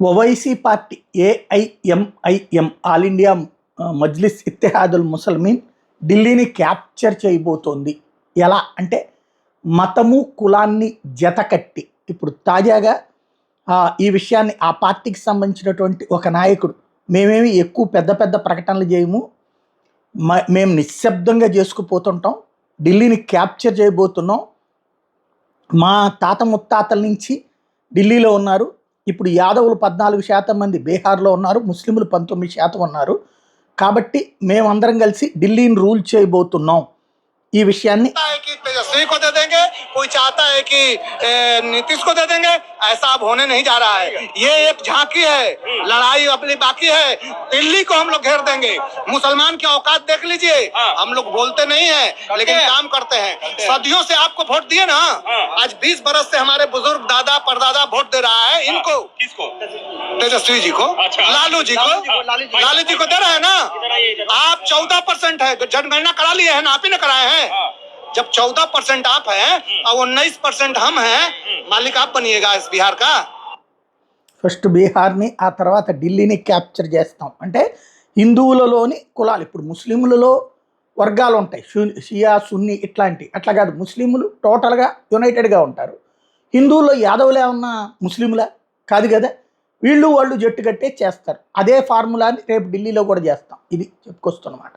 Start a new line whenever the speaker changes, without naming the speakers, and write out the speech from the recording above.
Owaisi party AIMIM all India Majlis Ittehadul Muslimeen ఢిల్లీని capture చేయబోతోంది. ఎలా అంటే మతము కులాన్ని జతకట్టి ఇప్పుడు తాజాగా ఈ విషయాన్ని ఆ పార్టీకి సంబంధించినటువంటి ఒక నాయకుడు, మేమేమి ఎక్కువ పెద్ద పెద్ద ప్రకటనలు చేయము, మేము నిశ్శబ్దంగా చేసుకుపోతుంటాం, ఢిల్లీని క్యాప్చర్ చేయబోతున్నాం, మా తాత ముత్తాతల నుంచి ఢిల్లీలో ఉన్నారు, ఇప్పుడు యాదవులు 14% మంది బీహార్లో ఉన్నారు, ముస్లింలు 19% ఉన్నారు, కాబట్టి మేమందరం కలిసి ఢిల్లీని రూల్ చేయబోతున్నాం. ఈ విషయాన్ని
तेजस्वी को दे देंगे, कोई चाहता है कि नीतीश को दे देंगे, ऐसा अब होने नहीं जा रहा है। ये एक झांकी है, लड़ाई अपनी बाकी है। दिल्ली को हम लोग घेर देंगे। मुसलमान की औकात देख लीजिए। हम लोग बोलते नहीं है लेकिन काम करते हैं। सदियों से आपको वोट दिए ना, आज 20 बरस से हमारे बुजुर्ग दादा परदादा वोट दे रहा है। इनको किसको? तेजस्वी जी को, लालू जी को, लालू जी को दे रहे हैं ना। आप 14% है, जनगणना करा लिए है ना, आप ही ने कराए हैं। जब 14% आप हैं और 19% हम हैं, मालिक आप बनिएगा इस बिहार का।
ఫస్ట్ బీహార్ని, ఆ తర్వాత ఢిల్లీని క్యాప్చర్ చేస్తాం అంటే హిందువులలోని కులాలు, ఇప్పుడు ముస్లింలలో వర్గాలు ఉంటాయి, షియా సున్నీ ఇట్లాంటి, అట్లా కాదు, ముస్లింలు టోటల్గా యునైటెడ్గా ఉంటారు. హిందువుల్లో యాదవులే ఉన్న ముస్లింలా కాదు కదా, వీళ్ళు వాళ్ళు జట్టు కట్టే చేస్తారు. అదే ఫార్ములాని రేపు ఢిల్లీలో కూడా చేస్తాం. ఇది చెప్పుకొస్తున్నమాట.